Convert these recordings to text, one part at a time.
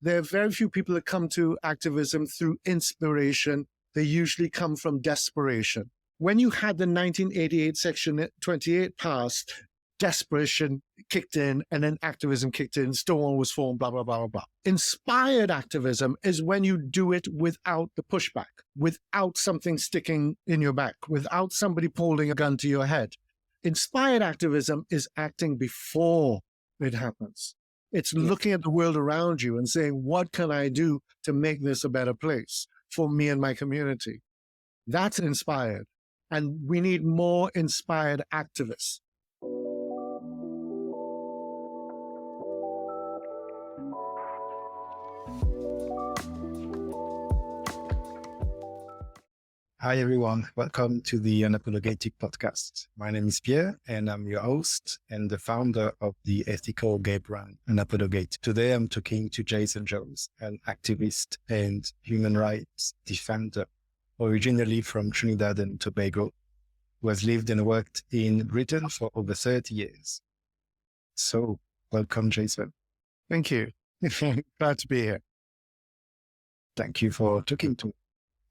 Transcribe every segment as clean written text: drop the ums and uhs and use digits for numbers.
There are very few people that come to activism through inspiration. They usually come from desperation. When you had the 1988 Section 28 passed, desperation kicked in, and then activism kicked in, Stonewall was formed, blah, blah, blah, blah, blah. Inspired activism is when you do it without the pushback, without something sticking in your back, without somebody holding a gun to your head. Inspired activism is acting before it happens. It's looking at the world around you and saying, what can I do to make this a better place for me and my community? That's inspired. And we need more inspired activists. Hi, everyone. Welcome to the Unapologaytic Podcast. My name is Pierre, and I'm your host and the founder of the ethical gay brand, Unapologaytic. Today, I'm talking to Jason Jones, an activist and human rights defender, originally from Trinidad and Tobago, who has lived and worked in Britain for over 30 years. So, welcome, Jason. Thank you. Glad to be here. Thank you for talking to me.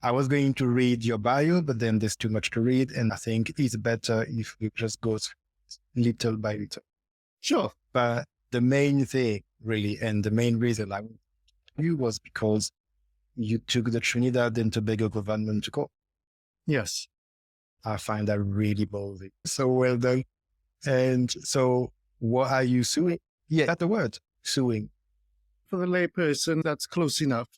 I was going to read your bio, but then there's too much to read. And I think it's better if we just go little by little. Sure. But the main thing really, and the main reason I went to you was because you took the Trinidad and Tobago government to court. Yes. I find that really ballsy. So well done. And so what are you suing? Yeah, that's the word, suing. For the layperson, that's close enough.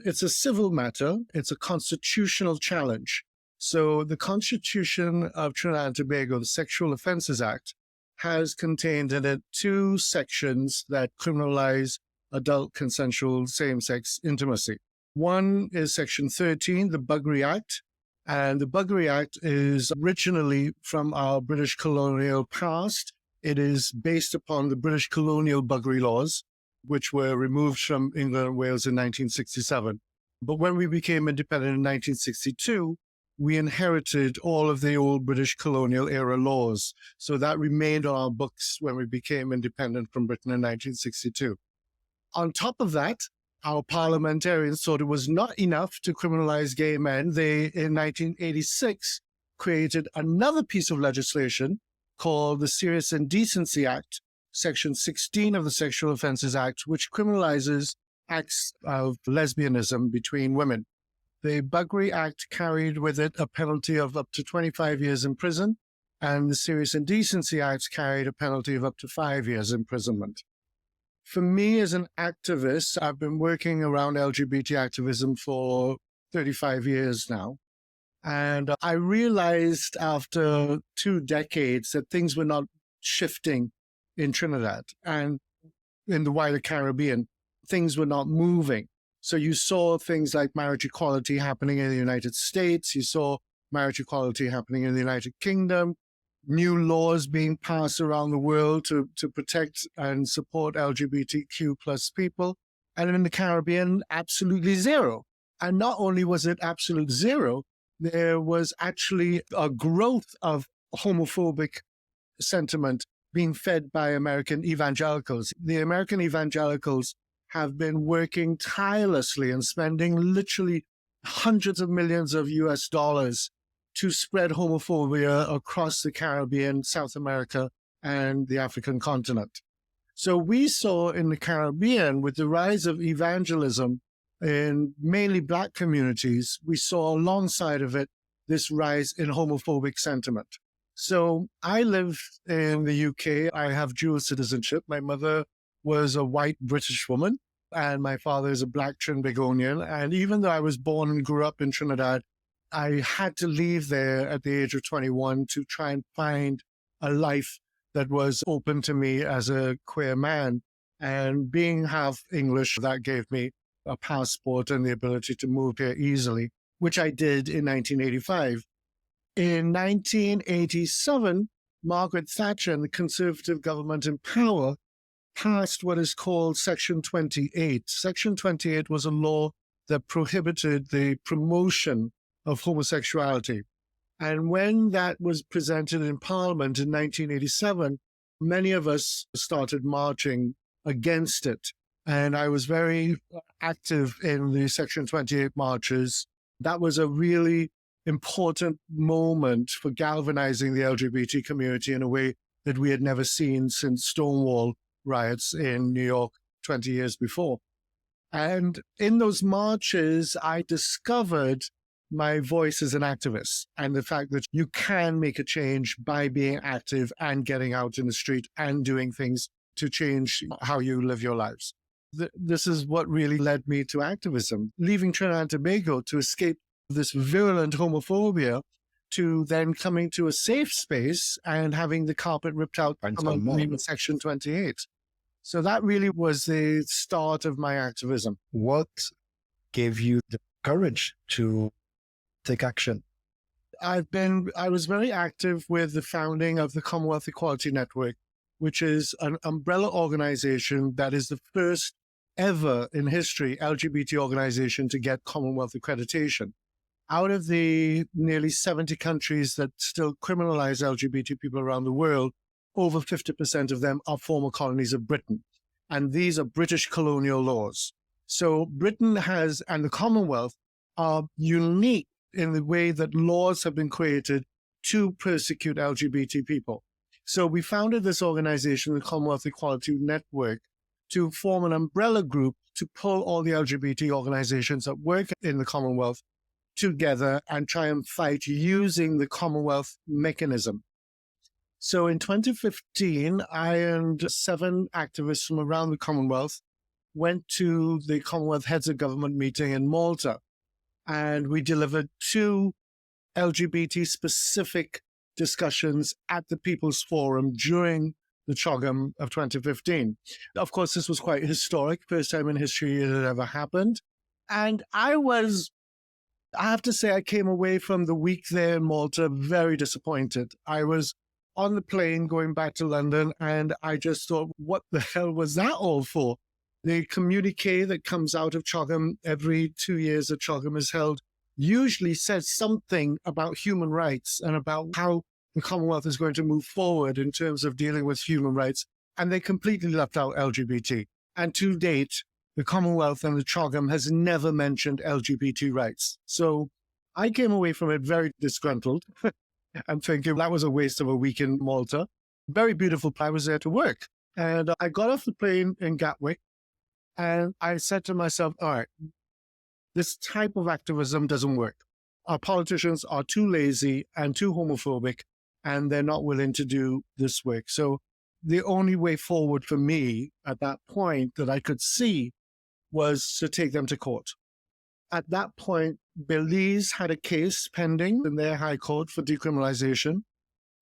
It's a civil matter. It's a constitutional challenge. So the Constitution of Trinidad and Tobago, the Sexual Offences Act, has contained in it two sections that criminalize adult consensual same-sex intimacy. One is Section 13, the Buggery Act. And the Buggery Act is originally from our British colonial past. It is based upon the British colonial buggery laws, which were removed from England and Wales in 1967. But when we became independent in 1962, we inherited all of the old British colonial era laws. So that remained on our books when we became independent from Britain in 1962. On top of that, our parliamentarians thought it was not enough to criminalize gay men. They, in 1986, created another piece of legislation called the Serious Indecency Act, Section 16 of the Sexual Offences Act, which criminalizes acts of lesbianism between women. The Buggery Act carried with it a penalty of up to 25 years in prison, and the Serious Indecency Act carried a penalty of up to 5 years imprisonment. For me as an activist, I've been working around LGBT activism for 35 years now. And I realized after 2 decades that things were not shifting in Trinidad and in the wider Caribbean. Things were not moving. So you saw things like marriage equality happening in the United States. You saw marriage equality happening in the United Kingdom, new laws being passed around the world to protect and support LGBTQ plus people. And in the Caribbean, absolutely zero. And not only was it absolute zero, there was actually a growth of homophobic sentiment being fed by American evangelicals. The American evangelicals have been working tirelessly and spending literally hundreds of millions of US dollars to spread homophobia across the Caribbean, South America, and the African continent. So we saw in the Caribbean, with the rise of evangelism in mainly Black communities, we saw alongside of it this rise in homophobic sentiment. So I live in the UK. I have dual citizenship. My mother was a white British woman, and my father is a Black Trinbagonian. And even though I was born and grew up in Trinidad, I had to leave there at the age of 21 to try and find a life that was open to me as a queer man. And being half English, that gave me a passport and the ability to move here easily, which I did in 1985. In 1987, Margaret Thatcher and the Conservative government in power passed what is called Section 28. Section 28 was a law that prohibited the promotion of homosexuality. And when that was presented in Parliament in 1987, many of us started marching against it. And I was very active in the Section 28 marches. That was a really important moment for galvanizing the LGBT community in a way that we had never seen since Stonewall riots in New York 20 years before. And in those marches, I discovered my voice as an activist and the fact that you can make a change by being active and getting out in the street and doing things to change how you live your lives. This is what really led me to activism, leaving Trinidad and Tobago to escape this virulent homophobia, to then coming to a safe space and having the carpet ripped out from Section 28. So that really was the start of my activism. What gave you the courage to take action? I was very active with the founding of the Commonwealth Equality Network, which is an umbrella organization that is the first ever in history LGBT organization to get Commonwealth accreditation. Out of the nearly 70 countries that still criminalize LGBT people around the world, over 50% of them are former colonies of Britain. And these are British colonial laws. So Britain has, and the Commonwealth are unique in the way that laws have been created to persecute LGBT people. So we founded this organization, the Commonwealth Equality Network, to form an umbrella group to pull all the LGBT organizations that work in the Commonwealth together and try and fight using the Commonwealth mechanism. So in 2015, I and 7 activists from around the Commonwealth went to the Commonwealth Heads of Government meeting in Malta, and we delivered 2 LGBT-specific discussions at the People's Forum during the CHOGM of 2015. Of course, this was quite historic, first time in history it had ever happened. And I have to say, I came away from the week there in Malta very disappointed. I was on the plane going back to London, and I just thought, what the hell was that all for? The communique that comes out of CHOGM every 2 years that CHOGM is held usually says something about human rights and about how the Commonwealth is going to move forward in terms of dealing with human rights, and they completely left out LGBT. And to date, the Commonwealth and the CHOGM has never mentioned LGBT rights. So I came away from it very disgruntled. I'm thinking that was a waste of a week in Malta. Very beautiful. I was there to work. And I got off the plane in Gatwick and I said to myself, all right, this type of activism doesn't work. Our politicians are too lazy and too homophobic, and they're not willing to do this work. So the only way forward for me at that point that I could see was to take them to court. At that point, Belize had a case pending in their high court for decriminalization.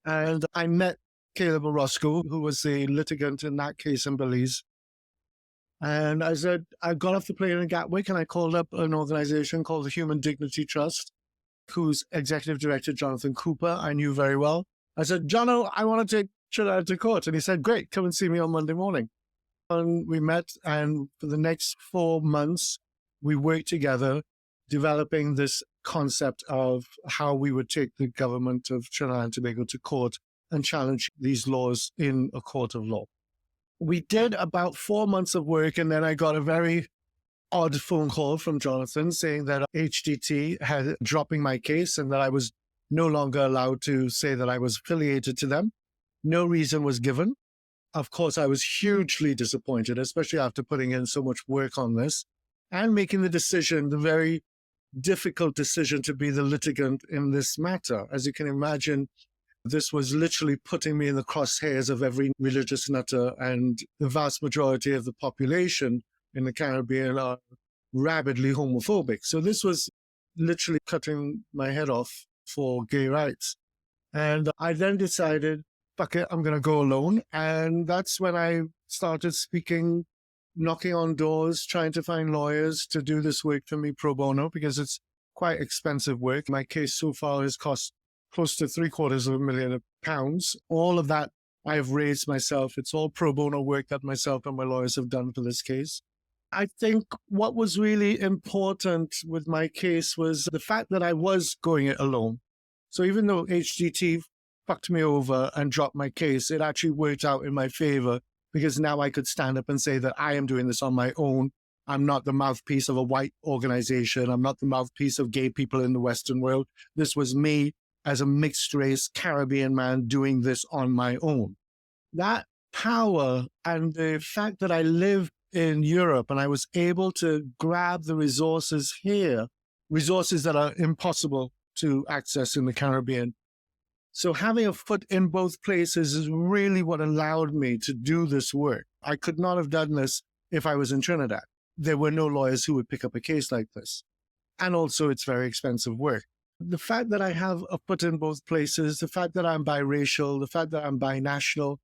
And I met Caleb Orozco, who was the litigant in that case in Belize. And I said, I got off the plane in Gatwick and I called up an organization called the Human Dignity Trust, whose executive director, Jonathan Cooper, I knew very well. I said, Jono, I want to take Trinidad to court. And he said, great, come and see me on Monday morning. And we met, and for the next 4 months, we worked together, developing this concept of how we would take the government of Trinidad and Tobago to court and challenge these laws in a court of law. We did about 4 months of work, and then I got a very odd phone call from Jonathan saying that HDT had dropping my case and that I was no longer allowed to say that I was affiliated to them. No reason was given. Of course, I was hugely disappointed, especially after putting in so much work on this and making the decision, the very difficult decision to be the litigant in this matter. As you can imagine, this was literally putting me in the crosshairs of every religious nutter, and the vast majority of the population in the Caribbean are rabidly homophobic. So this was literally cutting my head off for gay rights. And I then decided, fuck it, I'm going to go alone. And that's when I started speaking, knocking on doors, trying to find lawyers to do this work for me pro bono, because it's quite expensive work. My case so far has cost close to £750,000. All of that I have raised myself. It's all pro bono work that myself and my lawyers have done for this case. I think what was really important with my case was the fact that I was going it alone. So even though HDT fucked me over and dropped my case, it actually worked out in my favor because now I could stand up and say that I am doing this on my own. I'm not the mouthpiece of a white organization. I'm not the mouthpiece of gay people in the Western world. This was me as a mixed race Caribbean man doing this on my own. That power and the fact that I live in Europe and I was able to grab the resources here, resources that are impossible to access in the Caribbean. So having a foot in both places is really what allowed me to do this work. I could not have done this if I was in Trinidad. There were no lawyers who would pick up a case like this. And also it's very expensive work. The fact that I have a foot in both places, the fact that I'm biracial, the fact that I'm binational,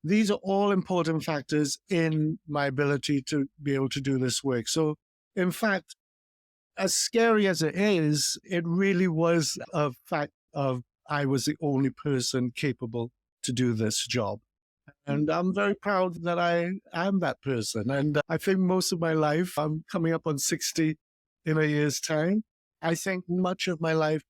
these are all important factors in my ability to be able to do this work. So, in fact, as scary as it is, it really was a fact of I was the only person capable to do this job. And I'm very proud that I am that person. And I think most of my life, I'm coming up on 60 in a year's time. I think much of my life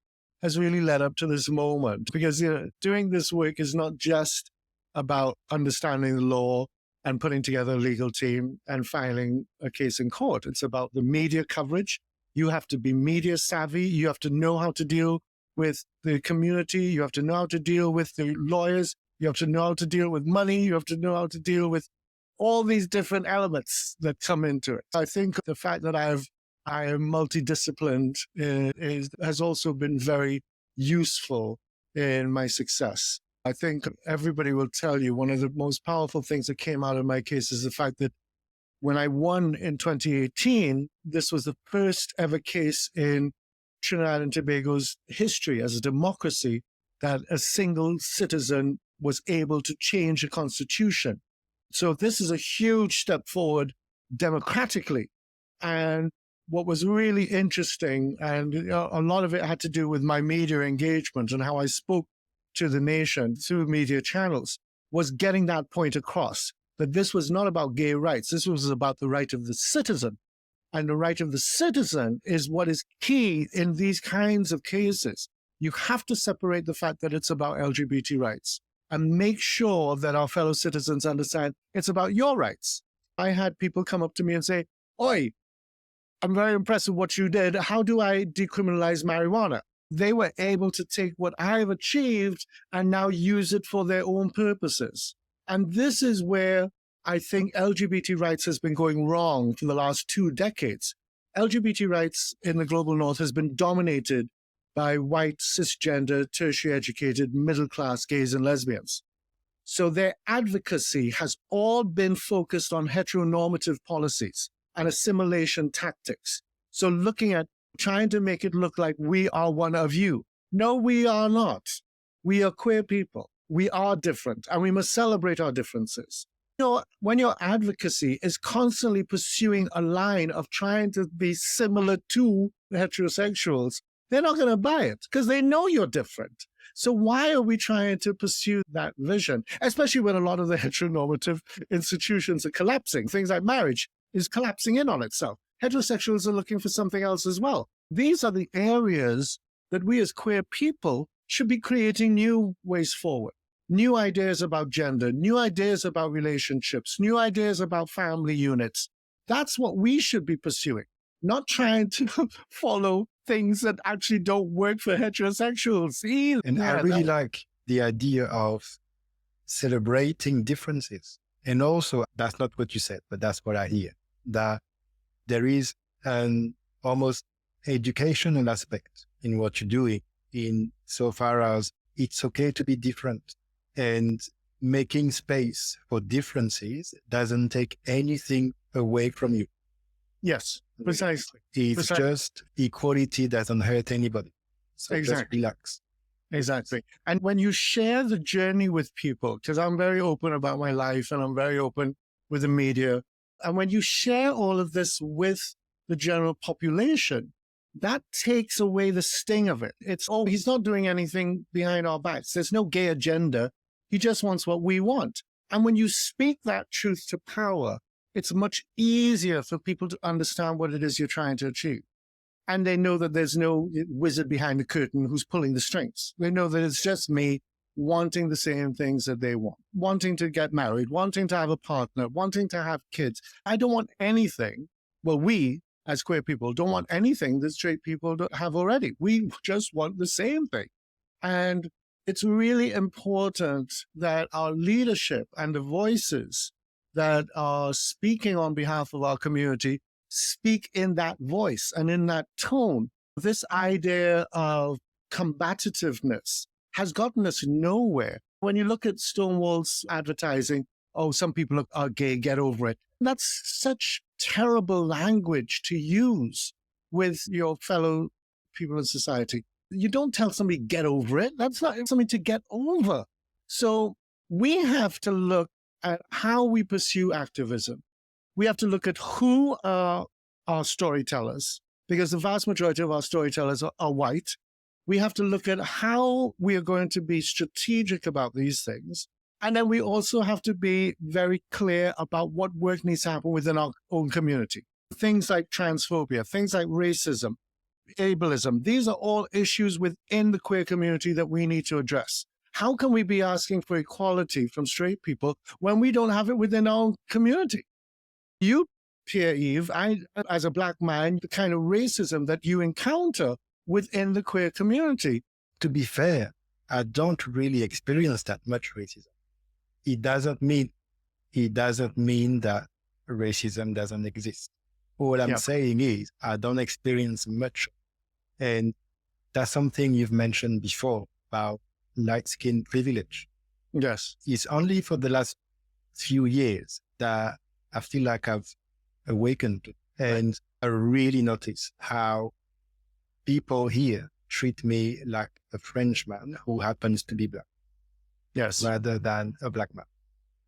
has really led up to this moment because doing this work is not just about understanding the law and putting together a legal team and filing a case in court. It's about the media coverage. You have to be media savvy. You have to know how to deal with the community. You have to know how to deal with the lawyers. You have to know how to deal with money. You have to know how to deal with all these different elements that come into it. I think the fact that I am multidisciplined has also been very useful in my success. I think everybody will tell you one of the most powerful things that came out of my case is the fact that when I won in 2018, this was the first ever case in Trinidad and Tobago's history as a democracy that a single citizen was able to change a constitution. So this is a huge step forward democratically. And what was really interesting, and a lot of it had to do with my media engagement and how I spoke to the nation through media channels, was getting that point across, that this was not about gay rights. This was about the right of the citizen. And the right of the citizen is what is key in these kinds of cases. You have to separate the fact that it's about LGBT rights and make sure that our fellow citizens understand it's about your rights. I had people come up to me and say, "Oi, I'm very impressed with what you did. How do I decriminalize marijuana?" They were able to take what I've achieved and now use it for their own purposes. And this is where I think LGBT rights has been going wrong for the last 2 decades. LGBT rights in the global north has been dominated by white, cisgender, tertiary educated, middle-class gays and lesbians. So their advocacy has all been focused on heteronormative policies and assimilation tactics. So looking at trying to make it look like we are one of you. No, we are not. We are queer people. We are different, and we must celebrate our differences. When your advocacy is constantly pursuing a line of trying to be similar to heterosexuals, they're not going to buy it because they know you're different. So why are we trying to pursue that vision, especially when a lot of the heteronormative institutions are collapsing? Things like marriage is collapsing in on itself. Heterosexuals are looking for something else as well. These are the areas that we as queer people should be creating new ways forward. New ideas about gender, new ideas about relationships, new ideas about family units. That's what we should be pursuing, not trying to follow things that actually don't work for heterosexuals either. And I really like the idea of celebrating differences. And also, that's not what you said, but that's what I hear, that there is an almost educational aspect in what you're doing, in so far as it's okay to be different, and making space for differences doesn't take anything away from you. Yes, precisely. It's just equality doesn't hurt anybody. So exactly. Just relax. Exactly. And when you share the journey with people, because I'm very open about my life and I'm very open with the media, and when you share all of this with the general population, that takes away the sting of it. It's, oh, he's not doing anything behind our backs. There's no gay agenda. He just wants what we want. And when you speak that truth to power, it's much easier for people to understand what it is you're trying to achieve. And they know that there's no wizard behind the curtain who's pulling the strings. They know that it's just me wanting the same things that they want, wanting to get married, wanting to have a partner, wanting to have kids. I don't want anything. Well, we as queer people don't want anything that straight people don't have already. We just want the same thing. And it's really important that our leadership and the voices that are speaking on behalf of our community speak in that voice and in that tone. This idea of combativeness has gotten us nowhere. When you look at Stonewall's advertising, oh, some people are gay, get over it. That's such terrible language to use with your fellow people in society. You don't tell somebody, get over it. That's not something to get over. So we have to look at how we pursue activism. We have to look at who are our storytellers, because the vast majority of our storytellers are white. We have to look at how we are going to be strategic about these things. And then we also have to be very clear about what work needs to happen within our own community. Things like transphobia, things like racism, ableism, these are all issues within the queer community that we need to address. How can we be asking for equality from straight people when we don't have it within our own community? You, Pierre, as a Black man, the kind of racism that you encounter within the queer community. To be fair, I don't really experience that much racism. It doesn't mean that racism doesn't exist. All I'm saying is I don't experience much. And that's something you've mentioned before about light skin privilege. Yes. It's only for the last few years that I feel like I've awakened and I really notice how people here treat me like a Frenchman who happens to be Black. Yes. Rather than a Black man.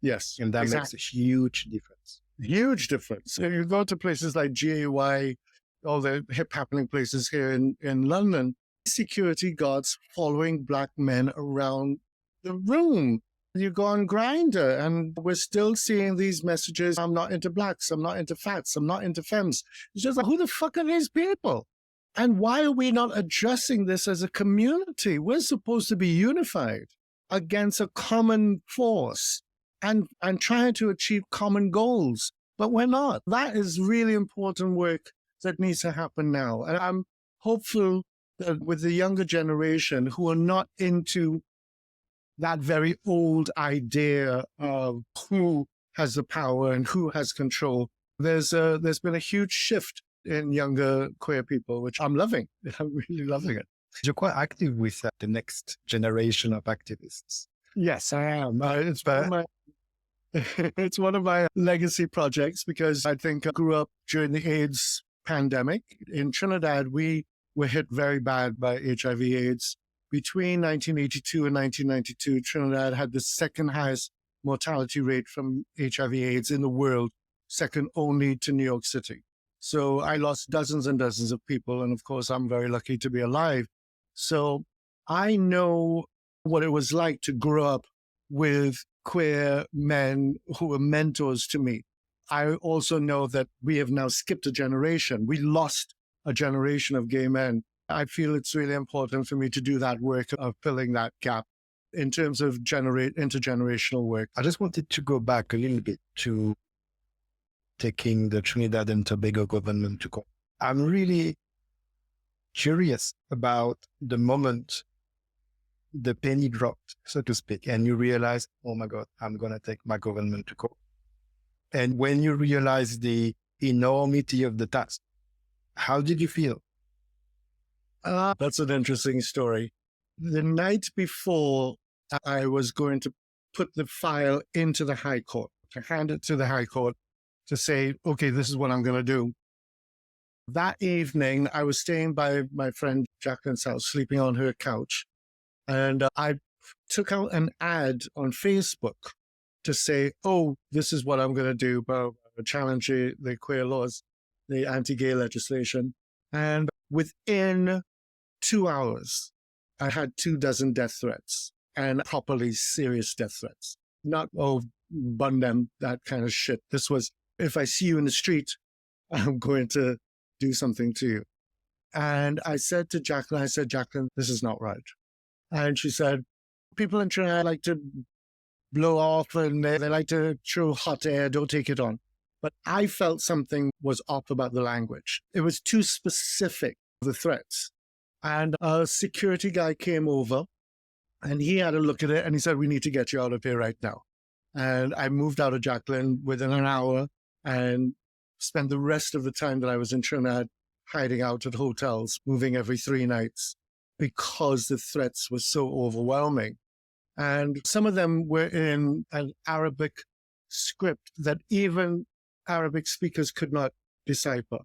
Yes. And that makes a huge difference. Huge difference. If you go to places like GAY, all the hip happening places here in London, security guards following Black men around the room. You go on Grindr and we're still seeing these messages. I'm not into Blacks. I'm not into fats. I'm not into femmes. It's just like, who the fuck are these people? And why are we not addressing this as a community? We're supposed to be unified against a common force and trying to achieve common goals, but we're not. That is really important work that needs to happen now. And I'm hopeful that with the younger generation who are not into that very old idea of who has the power and who has control, there's been a huge shift in younger queer people, which I'm loving. I'm really loving it. You're quite active with the next generation of activists. Yes, I am. It's one of my legacy projects because I think I grew up during the AIDS pandemic. In Trinidad, we were hit very bad by HIV/AIDS. Between 1982 and 1992, Trinidad had the second highest mortality rate from HIV/AIDS in the world, second only to New York City. So I lost dozens and dozens of people. And of course, I'm very lucky to be alive. So I know what it was like to grow up with queer men who were mentors to me. I also know that we have now skipped a generation. We lost a generation of gay men. I feel it's really important for me to do that work of filling that gap in terms of intergenerational work. I just wanted to go back a little bit to taking the Trinidad and Tobago government to court. I'm really curious about the moment the penny dropped, so to speak, and you realize, oh my God, I'm going to take my government to court. And when you realize the enormity of the task, how did you feel? That's an interesting story. The night before I was going to put the file into the High Court, to hand it to the High Court to say, okay, this is what I'm going to do. That evening, I was staying by my friend Jacqueline's house, sleeping on her couch. And I took out an ad on Facebook to say, oh, this is what I'm going to do, but challenge the queer laws, the anti-gay legislation. And within 2 hours, I had 24 death threats and properly serious death threats. Not, oh, bun them, that kind of shit. This was, if I see you in the street, I'm going to do something to you. And I said to Jacqueline, Jacqueline, this is not right. And she said, people in Trinidad like to blow off and they like to throw hot air, don't take it on. But I felt something was off about the language. It was too specific, the threats. And a security guy came over and he had a look at it and he said, we need to get you out of here right now. And I moved out of Jacqueline within an hour and spent the rest of the time that I was in Trinidad hiding out at hotels, moving every 3 nights because the threats were so overwhelming. And some of them were in an Arabic script that even Arabic speakers could not decipher.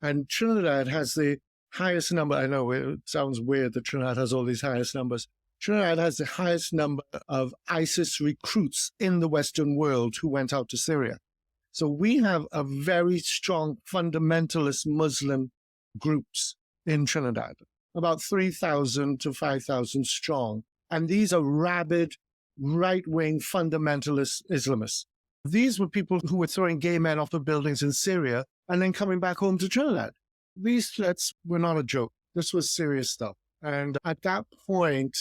And Trinidad has the highest number. I know it sounds weird that Trinidad has all these highest numbers. Trinidad has the highest number of ISIS recruits in the Western world who went out to Syria. So we have a very strong fundamentalist Muslim groups in Trinidad, about 3,000 to 5,000 strong. And these are rabid, right-wing fundamentalist Islamists. These were people who were throwing gay men off of buildings in Syria and then coming back home to Trinidad. These threats were not a joke. This was serious stuff. And at that point,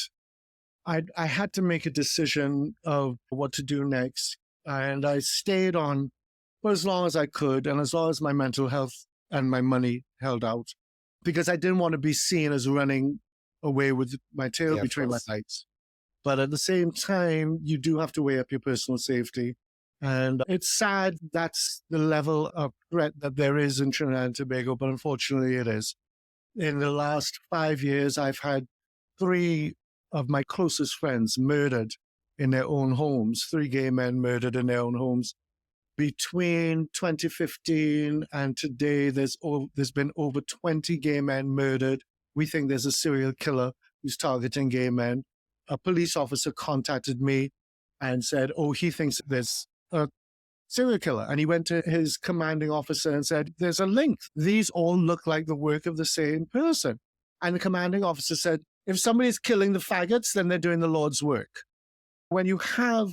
I had to make a decision of what to do next. And I stayed on for as long as I could and as long as my mental health and my money held out, because I didn't want to be seen as running away with my tail between my legs. But at the same time, you do have to weigh up your personal safety. And it's sad that's the level of threat that there is in Trinidad and Tobago, but unfortunately it is. In the last 5 years, I've had 3 of my closest friends murdered in their own homes, 3 gay men murdered in their own homes. Between 2015 and today, there's been over 20 gay men murdered. We think there's a serial killer who's targeting gay men. A police officer contacted me and said, he thinks there's a serial killer. And he went to his commanding officer and said, there's a link. These all look like the work of the same person. And the commanding officer said, if somebody's killing the faggots, then they're doing the Lord's work. When you have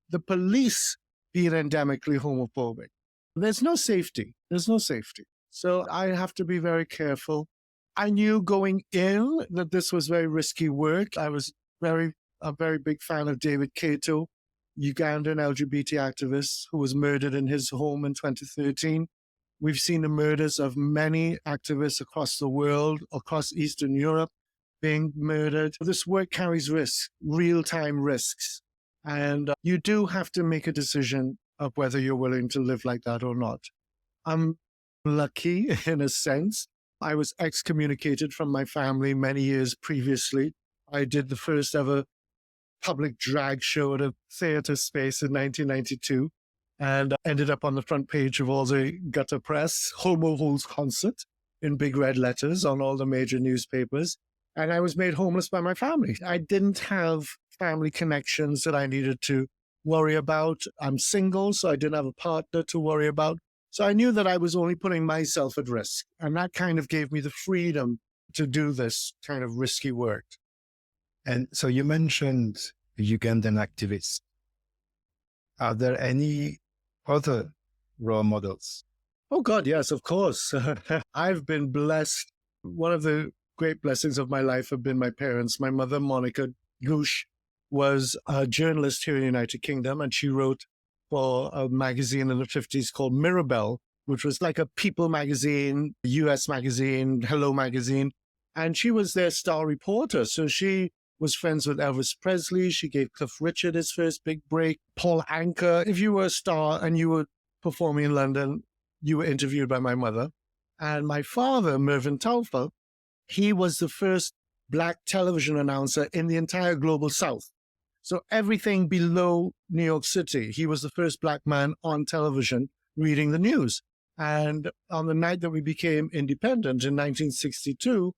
the police being endemically homophobic, there's no safety. There's no safety. So I have to be very careful. I knew going in that this was very risky work. I was a very big fan of David Kato, Ugandan LGBT activist who was murdered in his home in 2013. We've seen the murders of many activists across the world, across Eastern Europe, being murdered. This work carries risks, real-time risks. And you do have to make a decision of whether you're willing to live like that or not. I'm lucky in a sense. I was excommunicated from my family many years previously. I did the first ever public drag show at a theater space in 1992 and ended up on the front page of all the gutter press, Homo Holds Concert, in big red letters on all the major newspapers. And I was made homeless by my family. I didn't have family connections that I needed to worry about. I'm single, so I didn't have a partner to worry about. So I knew that I was only putting myself at risk. And that kind of gave me the freedom to do this kind of risky work. And so you mentioned Ugandan activists. Are there any other role models? Oh, God, yes, of course. I've been blessed. One of the great blessings of my life have been my parents. My mother, Monica Goosh, was a journalist here in the United Kingdom, and she wrote for a magazine in the 50s called Mirabelle, which was like a People magazine, US magazine, Hello magazine. And she was their star reporter. So she was friends with Elvis Presley. She gave Cliff Richard his first big break. Paul Anka. If you were a star and you were performing in London, you were interviewed by my mother. And my father, Mervyn Telfer, he was the first Black television announcer in the entire global South. So everything below New York City, he was the first Black man on television reading the news. And on the night that we became independent in 1962,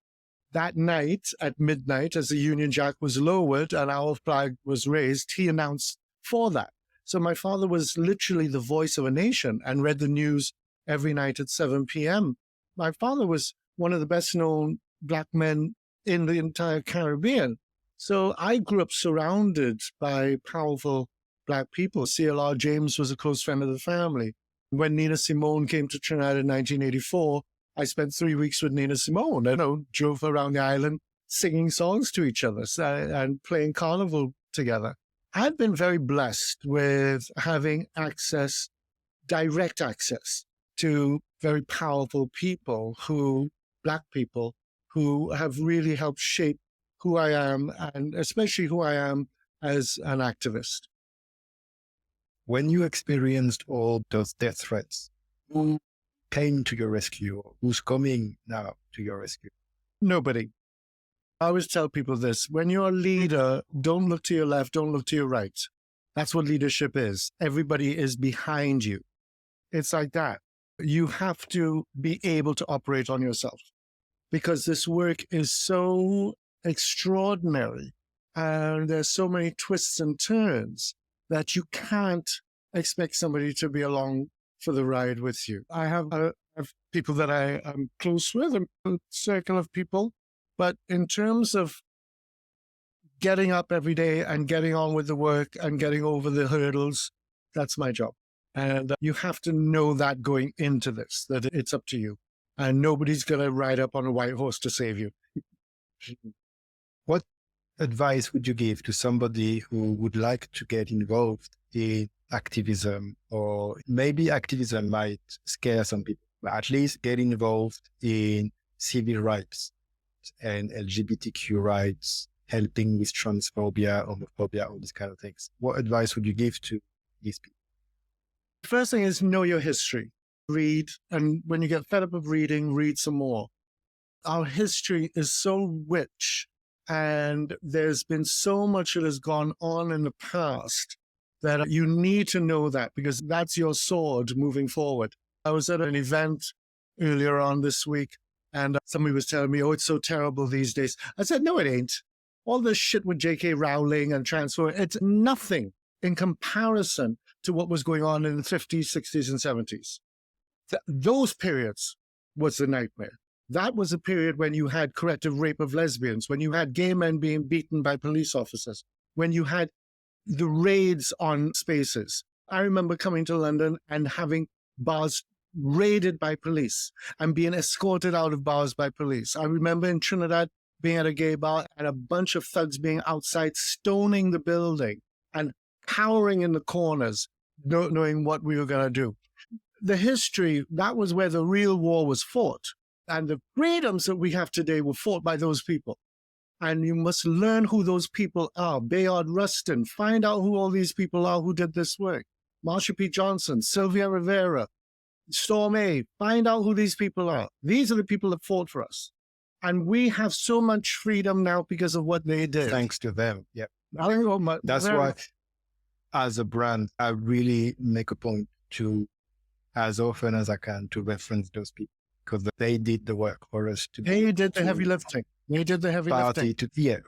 that night at midnight, as the Union Jack was lowered and our flag was raised, he announced for that. So my father was literally the voice of a nation and read the news every night at 7 p.m. My father was one of the best known Black men in the entire Caribbean. So I grew up surrounded by powerful Black people. CLR James was a close friend of the family. When Nina Simone came to Trinidad in 1984, I spent 3 weeks with Nina Simone. I drove around the island singing songs to each other and playing carnival together. I've been very blessed with having access, direct access to very powerful people Black people, who have really helped shape who I am, and especially who I am as an activist. When you experienced all those death threats, who came to your rescue? Who's coming now to your rescue? Nobody. I always tell people this: when you're a leader, don't look to your left, don't look to your right. That's what leadership is. Everybody is behind you. It's like that. You have to be able to operate on yourself, because this work is so extraordinary and there's so many twists and turns that you can't expect somebody to be along for the ride with you. I have people that I am close with, a circle of people, but in terms of getting up every day and getting on with the work and getting over the hurdles, that's my job. And you have to know that going into this, that it's up to you. And nobody's going to ride up on a white horse to save you. What advice would you give to somebody who would like to get involved in activism? Or maybe activism might scare some people, but at least get involved in civil rights and LGBTQ rights, helping with transphobia, homophobia, all these kind of things. What advice would you give to these people? First thing is know your history. Read, and when you get fed up of reading, read some more. Our history is so rich, and there's been so much that has gone on in the past that you need to know that, because that's your sword moving forward. I was at an event earlier on this week, and somebody was telling me, oh, it's so terrible these days. I said, no, it ain't. All this shit with J.K. Rowling and transphobia, it's nothing in comparison to what was going on in the 50s, 60s, and 70s. Those periods was the nightmare. That was a period when you had corrective rape of lesbians, when you had gay men being beaten by police officers, when you had the raids on spaces. I remember coming to London and having bars raided by police and being escorted out of bars by police. I remember in Trinidad being at a gay bar and a bunch of thugs being outside stoning the building and cowering in the corners, not knowing what we were going to do. The history, that was where the real war was fought. And the freedoms that we have today were fought by those people. And you must learn who those people are. Bayard Rustin, find out who all these people are who did this work. Marsha P. Johnson, Sylvia Rivera, Storm A, find out who these people are. These are the people that fought for us. And we have so much freedom now because of what they did. Thanks to them. Yeah. That's why, as a brand, I really make a point to, as often as I can, to reference those people, because they did the work for us to. They did the heavy lifting. They did the heavy lifting.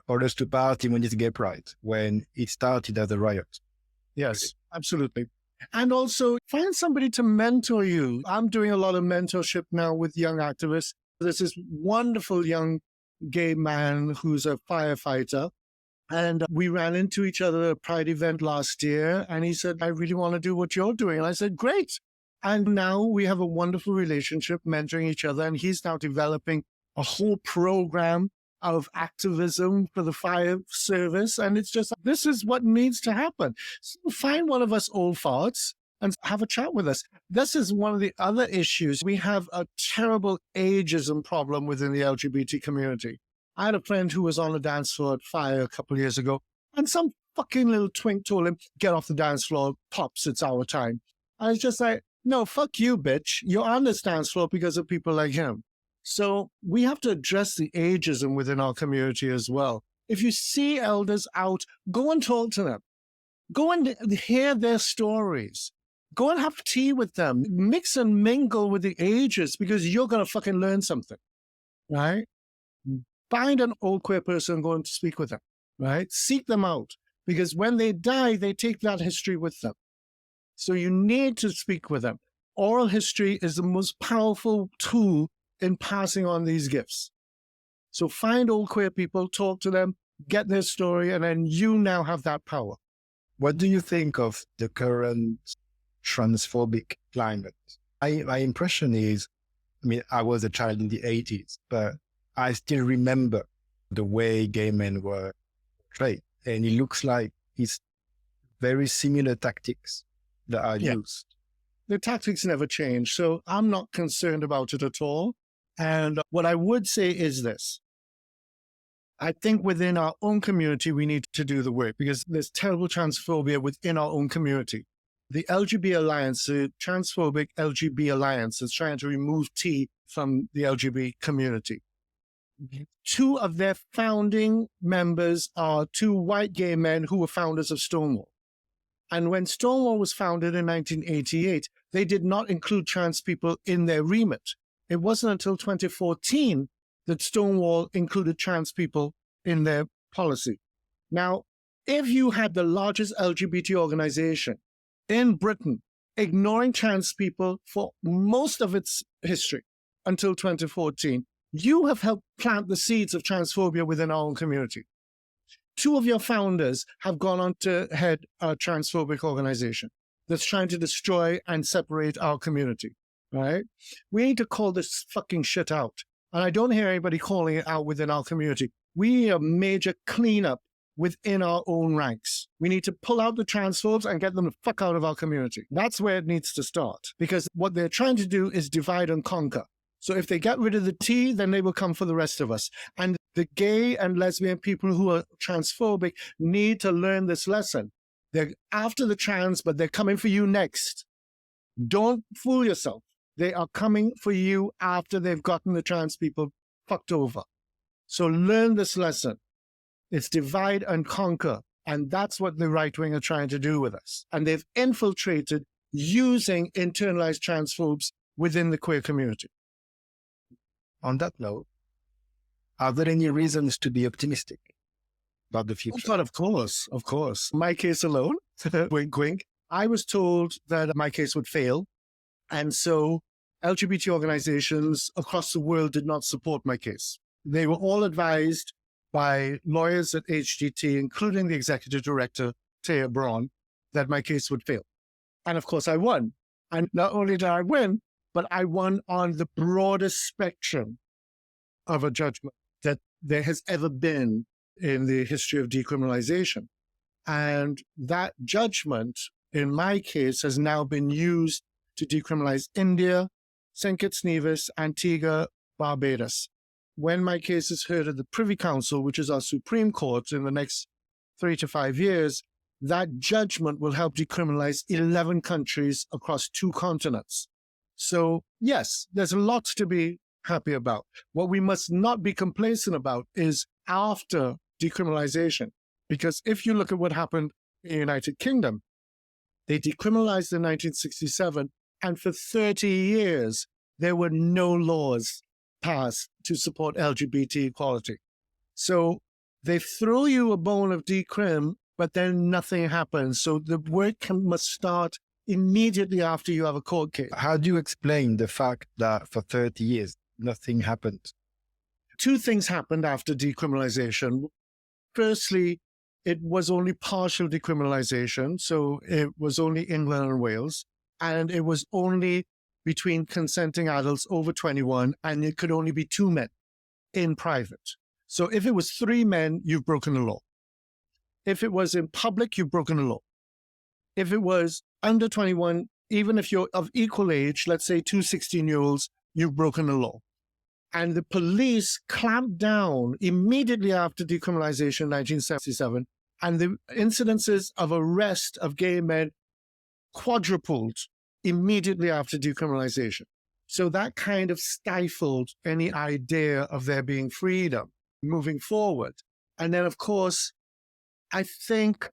For us to party when it's gay pride, when it started as a riot. Yes, absolutely. And also find somebody to mentor you. I'm doing a lot of mentorship now with young activists. There's this wonderful young gay man who's a firefighter. And we ran into each other at a Pride event last year. And he said, I really want to do what you're doing. And I said, great. And now we have a wonderful relationship, mentoring each other. And he's now developing a whole program of activism for the fire service. And it's just, this is what needs to happen. So find one of us old farts and have a chat with us. This is one of the other issues. We have a terrible ageism problem within the LGBT community. I had a friend who was on the dance floor at Fire a couple of years ago, and some fucking little twink told him, get off the dance floor, pops, it's our time. I was just like, no, fuck you, bitch. You're on this dance floor because of people like him. So we have to address the ageism within our community as well. If you see elders out, go and talk to them. Go and hear their stories. Go and have tea with them. Mix and mingle with the ages, because you're going to fucking learn something, right? Find an old queer person and go and speak with them, right? Seek them out, because when they die, they take that history with them. So you need to speak with them. Oral history is the most powerful tool in passing on these gifts. So find old queer people, talk to them, get their story, and then you now have that power. What do you think of the current transphobic climate? My impression is, I mean, I was a child in the 80s, but I still remember the way gay men were portrayed. And it looks like it's very similar tactics that are used. The tactics never change. So I'm not concerned about it at all. And what I would say is this. I think within our own community, we need to do the work because there's terrible transphobia within our own community. The LGBT Alliance, the Transphobic LGBT Alliance, is trying to remove T from the LGBT community. Two of their founding members are two white gay men who were founders of Stonewall. And when Stonewall was founded in 1988, they did not include trans people in their remit. It wasn't until 2014 that Stonewall included trans people in their policy. Now, if you had the largest LGBT organization in Britain ignoring trans people for most of its history until 2014, you have helped plant the seeds of transphobia within our own community. Two of your founders have gone on to head a transphobic organization that's trying to destroy and separate our community, right? We need to call this fucking shit out. And I don't hear anybody calling it out within our community. We need a major cleanup within our own ranks. We need to pull out the transphobes and get them the fuck out of our community. That's where it needs to start. Because what they're trying to do is divide and conquer. So if they get rid of the T, then they will come for the rest of us. And the gay and lesbian people who are transphobic need to learn this lesson. They're after the trans, but they're coming for you next. Don't fool yourself. They are coming for you after they've gotten the trans people fucked over. So learn this lesson. It's divide and conquer. And that's what the right wing are trying to do with us. And they've infiltrated using internalized transphobes within the queer community. On that note, are there any reasons to be optimistic about the future? Oh, God, of course, of course. My case alone, wink, wink, I was told that my case would fail. And so LGBT organizations across the world did not support my case. They were all advised by lawyers at HGT, including the executive director, Pierre, that my case would fail. And of course, I won. And not only did I win, but I won on the broadest spectrum of a judgment that there has ever been in the history of decriminalization. And that judgment, in my case, has now been used to decriminalize India, St. Kitts Nevis, Antigua, Barbados. When my case is heard at the Privy Council, which is our Supreme Court in the next 3 to 5 years, that judgment will help decriminalize 11 countries across 2 continents. So yes, there's a lot to be happy about. What we must not be complacent about is after decriminalization. Because if you look at what happened in the United Kingdom, they decriminalized in 1967, and for 30 years, there were no laws passed to support LGBT equality. So they throw you a bone of decrim, but then nothing happens. So the work must start immediately after you have a court case. How do you explain the fact that for 30 years, nothing happened? 2 things happened after decriminalization. Firstly, it was only partial decriminalization. So it was only England and Wales. And it was only between consenting adults over 21, and it could only be 2 men in private. So if it was 3 men, you've broken the law. If it was in public, you've broken the law. If it was under 21, even if you're of equal age, let's say 2 16-year-olds, you've broken the law. And the police clamped down immediately after decriminalization in 1977, and the incidences of arrest of gay men quadrupled immediately after decriminalization. So that kind of stifled any idea of there being freedom moving forward. And then, of course, I think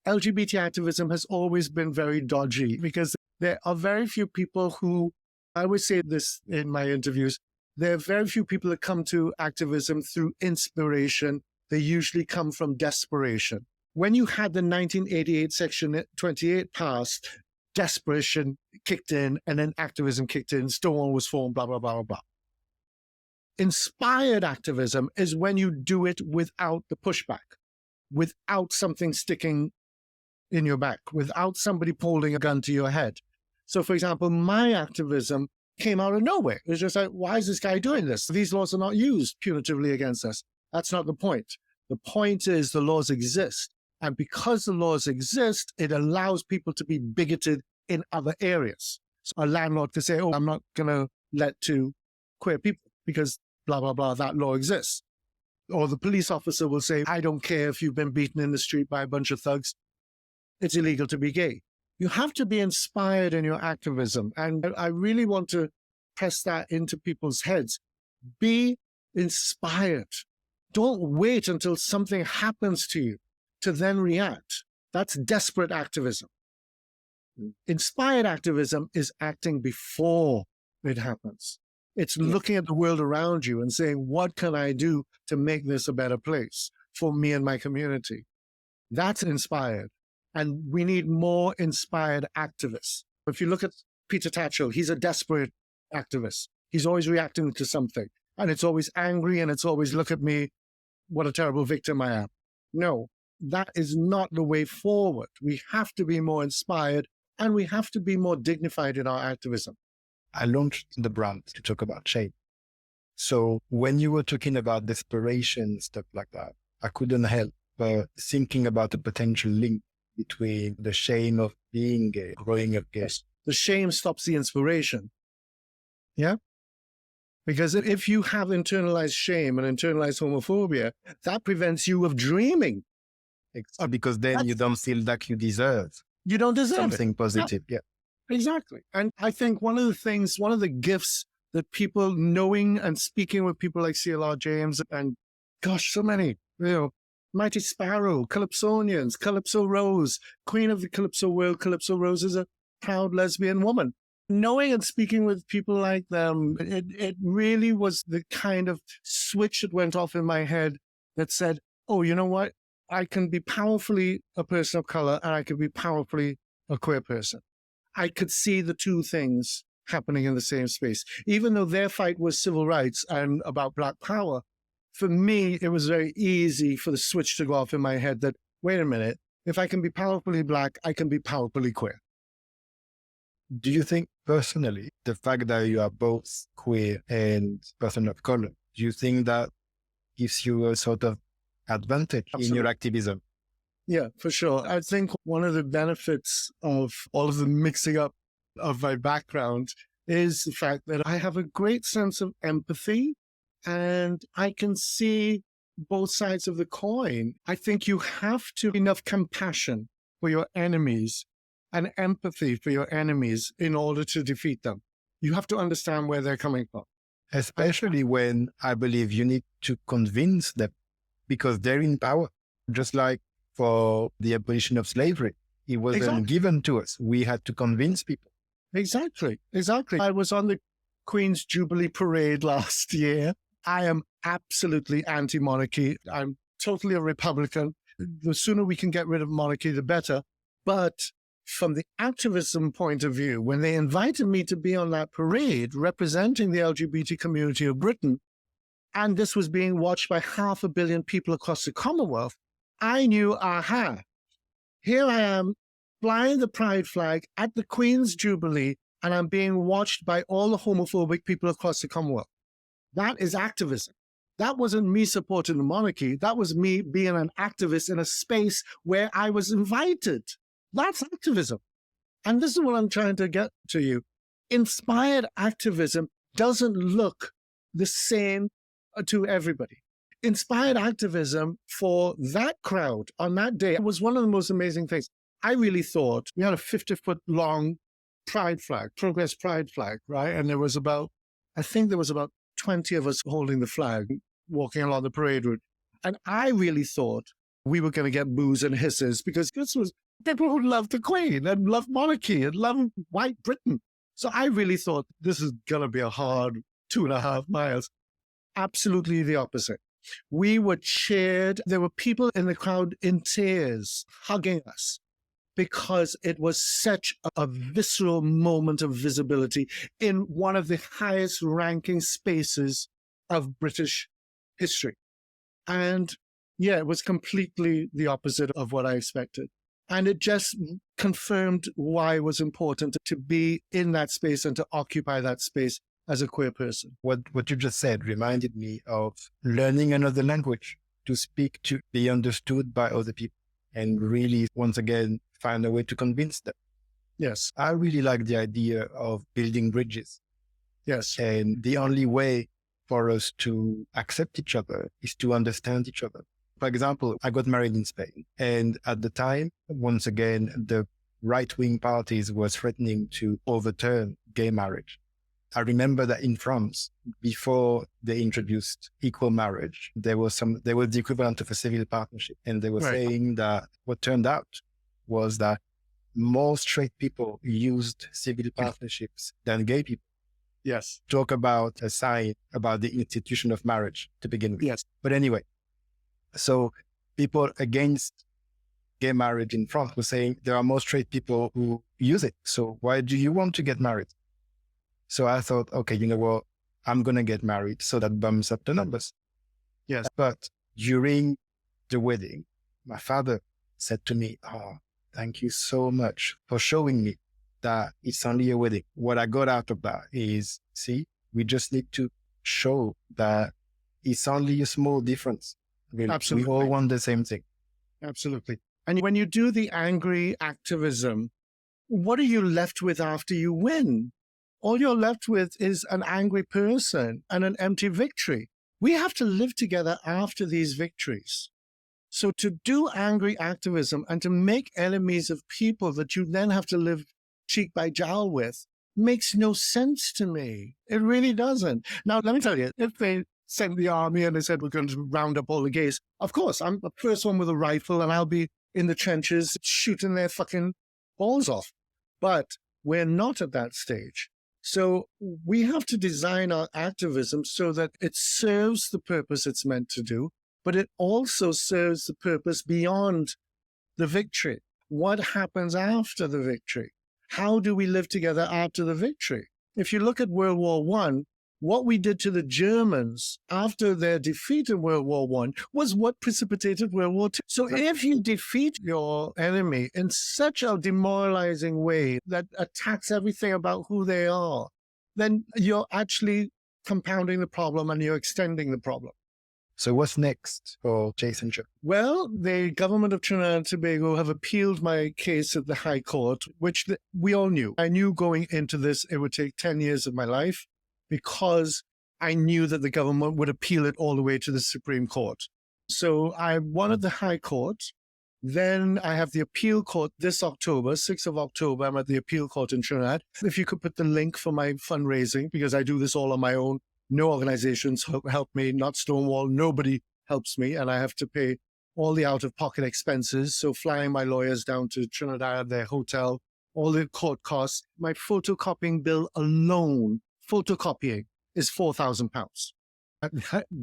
LGBT activism has always been very dodgy because there are very few people who, I always say this in my interviews, there are very few people that come to activism through inspiration. They usually come from desperation. When you had the 1988 Section 28 passed, desperation kicked in, and then activism kicked in, Stonewall was formed, blah, blah, blah, blah, blah. Inspired activism is when you do it without the pushback, without something sticking in your back, without somebody holding a gun to your head. So, for example, my activism came out of nowhere. It was just like, why is this guy doing this? These laws are not used punitively against us. That's not the point. The point is the laws exist. And because the laws exist, it allows people to be bigoted in other areas. So a landlord can say, oh, I'm not going to let to queer people because blah, blah, blah, that law exists. Or the police officer will say, I don't care if you've been beaten in the street by a bunch of thugs. It's illegal to be gay. You have to be inspired in your activism. And I really want to press that into people's heads. Be inspired. Don't wait until something happens to you to then react. That's desperate activism. Inspired activism is acting before it happens. It's looking at the world around you and saying, what can I do to make this a better place for me and my community? That's inspired. And we need more inspired activists. If you look at Peter Tatchell, he's a desperate activist. He's always reacting to something. And it's always angry and it's always, look at me, what a terrible victim I am. No, that is not the way forward. We have to be more inspired and we have to be more dignified in our activism. I launched the brand to talk about shame. So when you were talking about desperation, stuff like that, I couldn't help but thinking about the potential link between the shame of being gay, growing up gay. The shame stops the inspiration. Yeah? Because if you have internalized shame and internalized homophobia, that prevents you of dreaming. Because then you don't feel like you deserve. You don't deserve something positive. Yeah. Exactly. And I think one of the gifts that people knowing and speaking with people like CLR James and gosh, so many, Mighty Sparrow, Calypsonians, Calypso Rose, Queen of the Calypso world. Calypso Rose is a proud lesbian woman. Knowing and speaking with people like them, it really was the kind of switch that went off in my head that said, oh, you know what? I can be powerfully a person of color and I can be powerfully a queer person. I could see the two things happening in the same space. Even though their fight was civil rights and about Black power, for me, it was very easy for the switch to go off in my head that, wait a minute, if I can be powerfully Black, I can be powerfully queer. Do you think personally, the fact that you are both queer and person of color, do you think that gives you a sort of advantage in your activism? Yeah, for sure. I think one of the benefits of all of the mixing up of my background is the fact that I have a great sense of empathy and I can see both sides of the coin. I think you have to have enough compassion for your enemies and empathy for your enemies in order to defeat them. You have to understand where they're coming from. Especially when I believe you need to convince them because they're in power, just like for the abolition of slavery. It wasn't given to us. We had to convince people. Exactly. I was on the Queen's Jubilee Parade last year. I am absolutely anti-monarchy. I'm totally a Republican. The sooner we can get rid of monarchy, the better. But from the activism point of view, when they invited me to be on that parade representing the LGBT community of Britain, and this was being watched by 500 million people across the Commonwealth, I knew, here I am flying the pride flag at the Queen's Jubilee, and I'm being watched by all the homophobic people across the Commonwealth. That is activism. That wasn't me supporting the monarchy. That was me being an activist in a space where I was invited. That's activism. And this is what I'm trying to get to you. Inspired activism doesn't look the same to everybody. Inspired activism for that crowd on that day was one of the most amazing things. I really thought we had a 50-foot long pride flag, progress pride flag, right? And there was about 20 of us holding the flag, walking along the parade route. And I really thought we were going to get boos and hisses because this was people who loved the Queen and loved monarchy and loved white Britain. So I really thought this is going to be a hard 2.5 miles. Absolutely the opposite. We were cheered. There were people in the crowd in tears hugging us because it was such a visceral moment of visibility in one of the highest ranking spaces of British history. And yeah, it was completely the opposite of what I expected. And it just confirmed why it was important to be in that space and to occupy that space as a queer person. What you just said reminded me of learning another language to speak, to be understood by other people. and really, once again, find a way to convince them. Yes. I really like the idea of building bridges. Yes. And the only way for us to accept each other is to understand each other. For example, I got married in Spain. And at the time, once again, the right-wing parties were threatening to overturn gay marriage. I remember that in France, before they introduced equal marriage, there was the equivalent of a civil partnership. And they were saying that what turned out was that more straight people used civil partnerships than gay people. Yes. Talk about a sign about the institution of marriage to begin with. Yes. But anyway, so people against gay marriage in France were saying there are more straight people who use it. So why do you want to get married? So I thought, okay, you know what? I'm going to get married. So that bumps up the numbers. Yes. But during the wedding, my father said to me, "Oh, thank you so much for showing me that it's only a wedding." What I got out of that is, see, we just need to show that it's only a small difference. Really. Absolutely. We all want the same thing. Absolutely. And when you do the angry activism, what are you left with after you win? All you're left with is an angry person and an empty victory. We have to live together after these victories. So to do angry activism and to make enemies of people that you then have to live cheek by jowl with makes no sense to me. It really doesn't. Now, let me tell you, if they sent the army and they said, we're going to round up all the gays, of course, I'm the first one with a rifle and I'll be in the trenches shooting their fucking balls off. But we're not at that stage. So we have to design our activism so that it serves the purpose it's meant to do, but it also serves the purpose beyond the victory. What happens after the victory? How do we live together after the victory? If you look at World War I, what we did to the Germans after their defeat in World War I was what precipitated World War II. So if you defeat your enemy in such a demoralizing way that attacks everything about who they are, then you're actually compounding the problem and you're extending the problem. So what's next for Jason Joe? Well, the government of Trinidad and Tobago have appealed my case at the High Court, which we all knew. I knew going into this, it would take 10 years of my life because I knew that the government would appeal it all the way to the Supreme Court. So I won at the High Court. Then I have the appeal court this October, 6th of October. I'm at the appeal court in Trinidad. If you could put the link for my fundraising, because I do this all on my own. No organizations help me, not Stonewall. Nobody helps me. And I have to pay all the out-of-pocket expenses. So flying my lawyers down to Trinidad, their hotel, all the court costs. My photocopying bill alone, photocopying, is £4,000.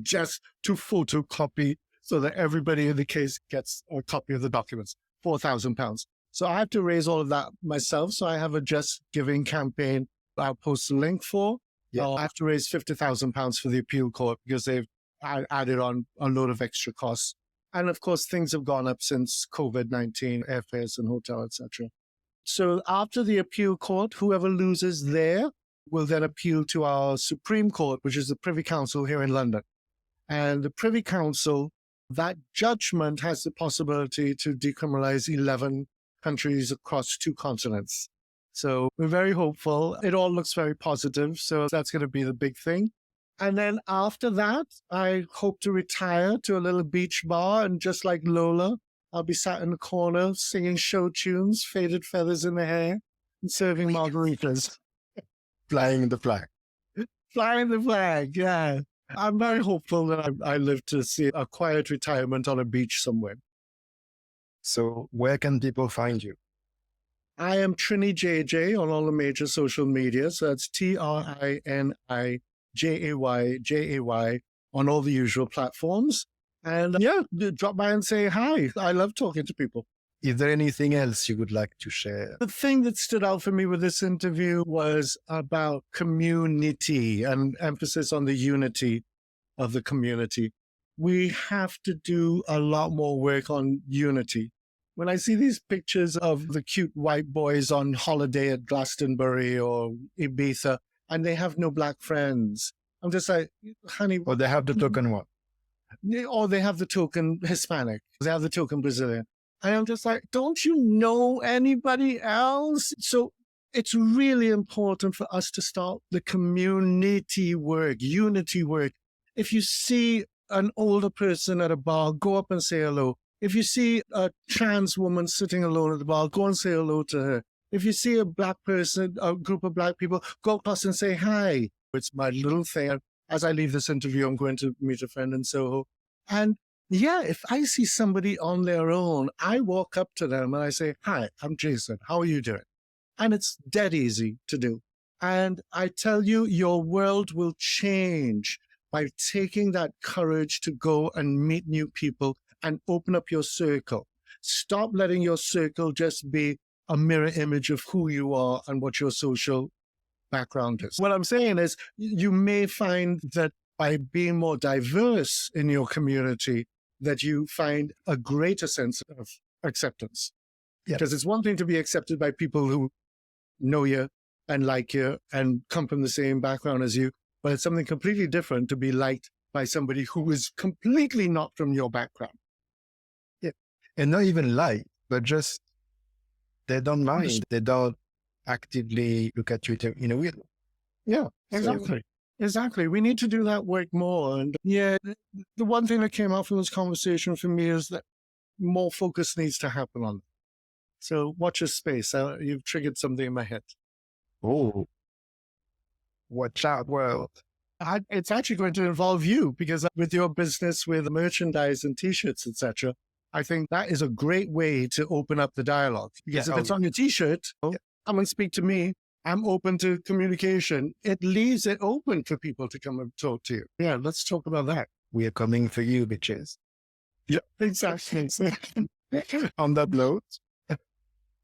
Just to photocopy so that everybody in the case gets a copy of the documents, £4,000. So I have to raise all of that myself. So I have a Just Giving campaign I'll post a link for. Yeah. I have to raise £50,000 for the appeal court because they've added on a load of extra costs. And of course, things have gone up since COVID-19, airfares and hotel, etc. So after the appeal court, whoever loses there will then appeal to our Supreme Court, which is the Privy Council here in London. And the Privy Council, that judgment has the possibility to decriminalise 11 countries across 2 continents. So we're very hopeful. It all looks very positive. So that's going to be the big thing. And then after that, I hope to retire to a little beach bar. And just like Lola, I'll be sat in the corner singing show tunes, faded feathers in the hair, and serving margaritas. Flying the flag. Flying the flag, yeah. I'm very hopeful that I live to see a quiet retirement on a beach somewhere. So where can people find you? I am Trini JJ on all the major social media. So that's TRINIJAYJAY on all the usual platforms. And yeah, drop by and say hi. I love talking to people. Is there anything else you would like to share? The thing that stood out for me with this interview was about community and emphasis on the unity of the community. We have to do a lot more work on unity. When I see these pictures of the cute white boys on holiday at Glastonbury or Ibiza, and they have no black friends, I'm just like, honey. Or they have the token what? Or they have the token Hispanic. They have the token Brazilian. And I'm just like, don't you know anybody else? So it's really important for us to start the community work, unity work. If you see an older person at a bar, go up and say hello. If you see a trans woman sitting alone at the bar, go and say hello to her. If you see a Black person, a group of Black people, go across and say hi. It's my little thing. As I leave this interview, I'm going to meet a friend in Soho. And yeah, if I see somebody on their own, I walk up to them and I say, hi, I'm Jason. How are you doing? And it's dead easy to do. And I tell you, your world will change by taking that courage to go and meet new people and open up your circle. Stop letting your circle just be a mirror image of who you are and what your social background is. What I'm saying is you may find that by being more diverse in your community, that you find a greater sense of acceptance. Yeah. Because it's one thing to be accepted by people who know you and like you and come from the same background as you, but it's something completely different to be liked by somebody who is completely not from your background. Yeah. And not even like, but just they don't mind. They don't actively look at you in a weird way. Yeah, exactly. Exactly. We need to do that work more. And yeah, the one thing that came out from this conversation for me is that more focus needs to happen on it. So watch your space. You've triggered something in my head. Oh, watch out, world. It's actually going to involve you because with your business with merchandise and T-shirts, etc., I think that is a great way to open up the dialogue. Because if it's on your T-shirt, come and speak to me. I'm open to communication. It leaves it open for people to come and talk to you. Yeah, let's talk about that. We are coming for you, bitches. Yeah, exactly. On that note,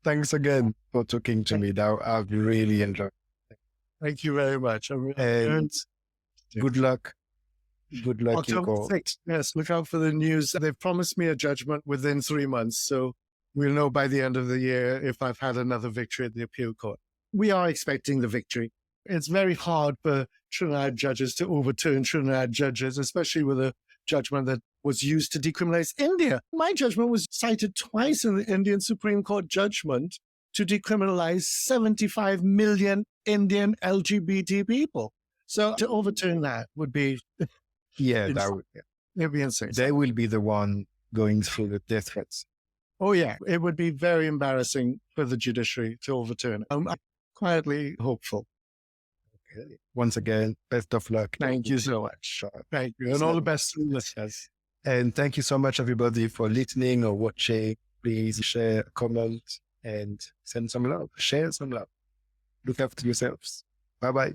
thanks again for talking to me. Now I've really enjoyed it. Thank you very much. And good luck. Good luck in court. Yes, look out for the news. They've promised me a judgment within 3 months. So we'll know by the end of the year if I've had another victory at the appeal court. We are expecting the victory. It's very hard for Trinidad judges to overturn Trinidad judges, especially with a judgment that was used to decriminalize India. My judgment was cited twice in the Indian Supreme Court judgment to decriminalize 75 million Indian LGBT people. So to overturn that would be... Yeah, that would be insane. They will be the one going through the death threats. Oh, yeah. It would be very embarrassing for the judiciary to overturn it. I'm quietly hopeful. Okay. Once again, best of luck. Thank you so much. Thank you. And all the best to the listeners. And thank you so much, everybody, for listening or watching. Please share, comment, and send some love. Share some love. Look after yourselves. Bye-bye.